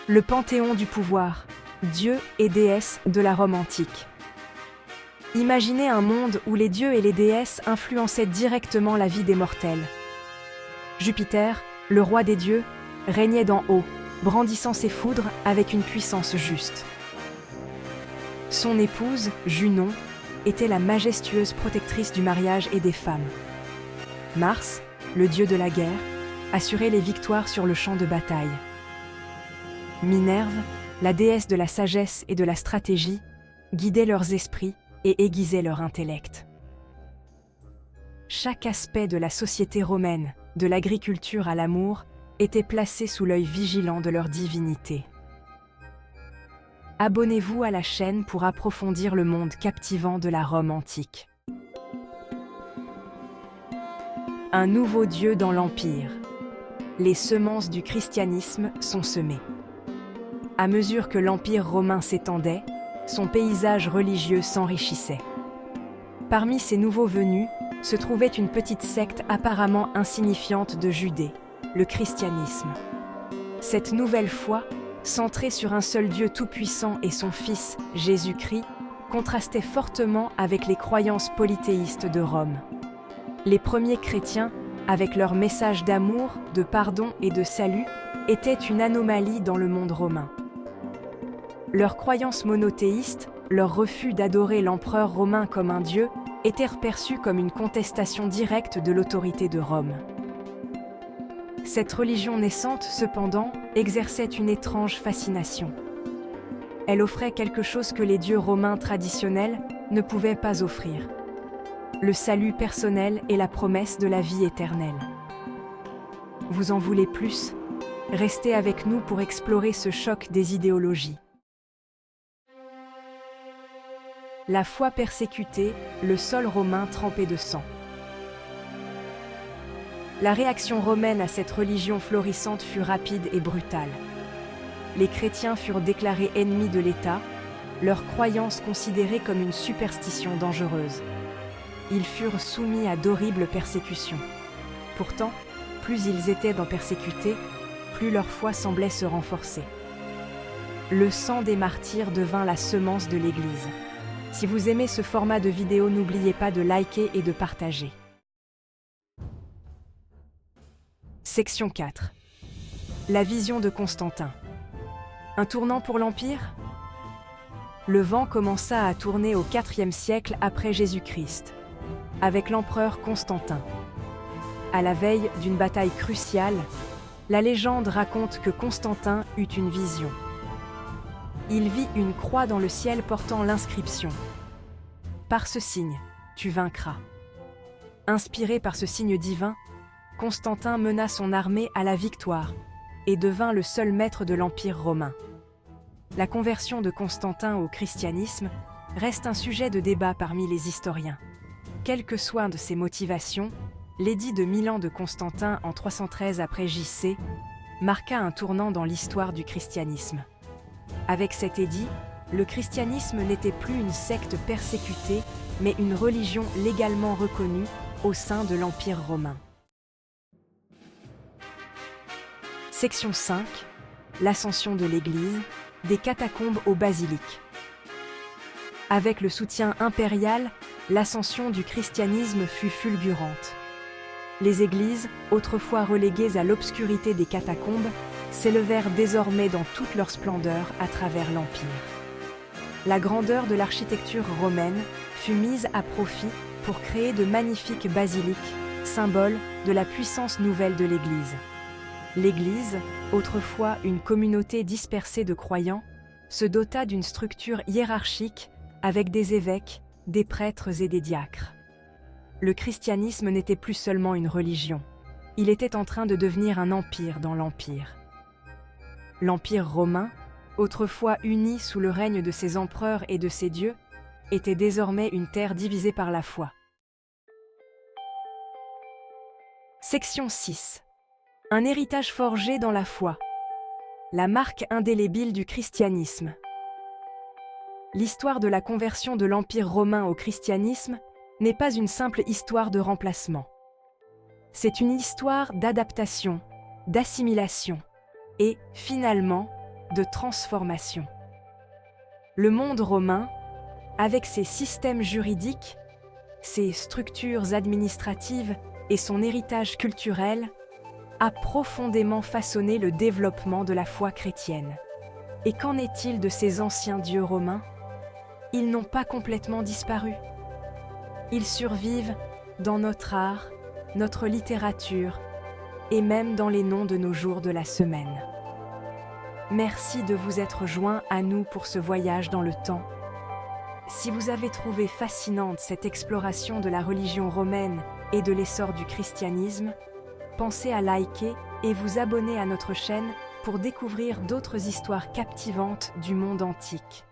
Le panthéon du pouvoir, dieux et déesses de la Rome antique. Imaginez un monde où les dieux et les déesses influençaient directement la vie des mortels. Jupiter, le roi des dieux, régnait d'en haut, brandissant ses foudres avec une puissance juste. Son épouse, Junon, était la majestueuse protectrice du mariage et des femmes. Mars, le dieu de la guerre, assurait les victoires sur le champ de bataille. Minerve, la déesse de la sagesse et de la stratégie, guidait leurs esprits et aiguisait leur intellect. Chaque aspect de la société romaine, de l'agriculture à l'amour, était placé sous l'œil vigilant de leur divinité. Abonnez-vous à la chaîne pour approfondir le monde captivant de la Rome antique. Un nouveau dieu dans l'Empire. Les semences du christianisme sont semées. À mesure que l'Empire romain s'étendait, son paysage religieux s'enrichissait. Parmi ces nouveaux venus se trouvait une petite secte apparemment insignifiante de Judée, le christianisme. Cette nouvelle foi, centrée sur un seul Dieu tout-puissant et son Fils, Jésus-Christ, contrastait fortement avec les croyances polythéistes de Rome. Les premiers chrétiens, avec leur message d'amour, de pardon et de salut, étaient une anomalie dans le monde romain. Leurs croyances monothéistes, leur refus d'adorer l'empereur romain comme un dieu, étaient perçus comme une contestation directe de l'autorité de Rome. Cette religion naissante, cependant, exerçait une étrange fascination. Elle offrait quelque chose que les dieux romains traditionnels ne pouvaient pas offrir: le salut personnel et la promesse de la vie éternelle. Vous en voulez plus? Restez avec nous pour explorer ce choc des idéologies. La foi persécutée, le sol romain trempé de sang. La réaction romaine à cette religion florissante fut rapide et brutale. Les chrétiens furent déclarés ennemis de l'État, leurs croyances considérées comme une superstition dangereuse. Ils furent soumis à d'horribles persécutions. Pourtant, plus ils étaient persécutés, plus leur foi semblait se renforcer. Le sang des martyrs devint la semence de l'Église. Si vous aimez ce format de vidéo, n'oubliez pas de liker et de partager. Section 4. La vision de Constantin. Un tournant pour l'Empire? Le vent commença à tourner au IVe siècle après Jésus-Christ, avec l'empereur Constantin. À la veille d'une bataille cruciale, la légende raconte que Constantin eut une vision. Il vit une croix dans le ciel portant l'inscription « Par ce signe, tu vaincras ». Inspiré par ce signe divin, Constantin mena son armée à la victoire et devint le seul maître de l'Empire romain. La conversion de Constantin au christianisme reste un sujet de débat parmi les historiens. Quelles que soient de ses motivations, l'édit de Milan de Constantin en 313 après JC marqua un tournant dans l'histoire du christianisme. Avec cet édit, le christianisme n'était plus une secte persécutée, mais une religion légalement reconnue au sein de l'Empire romain. Section 5. L'ascension de l'Église, des catacombes aux basiliques. Avec le soutien impérial, l'ascension du christianisme fut fulgurante. Les églises, autrefois reléguées à l'obscurité des catacombes, s'élevèrent désormais dans toute leur splendeur à travers l'Empire. La grandeur de l'architecture romaine fut mise à profit pour créer de magnifiques basiliques, symboles de la puissance nouvelle de l'Église. L'Église, autrefois une communauté dispersée de croyants, se dota d'une structure hiérarchique avec des évêques, des prêtres et des diacres. Le christianisme n'était plus seulement une religion, il était en train de devenir un empire dans l'Empire. L'Empire romain, autrefois uni sous le règne de ses empereurs et de ses dieux, était désormais une terre divisée par la foi. Section 6. Un héritage forgé dans la foi. La marque indélébile du christianisme. L'histoire de la conversion de l'Empire romain au christianisme n'est pas une simple histoire de remplacement. C'est une histoire d'adaptation, d'assimilation et, finalement, de transformation. Le monde romain, avec ses systèmes juridiques, ses structures administratives et son héritage culturel, a profondément façonné le développement de la foi chrétienne. Et qu'en est-il de ces anciens dieux romains? Ils n'ont pas complètement disparu. Ils survivent dans notre art, notre littérature et même dans les noms de nos jours de la semaine. Merci de vous être joints à nous pour ce voyage dans le temps. Si vous avez trouvé fascinante cette exploration de la religion romaine et de l'essor du christianisme, pensez à liker et vous abonner à notre chaîne pour découvrir d'autres histoires captivantes du monde antique.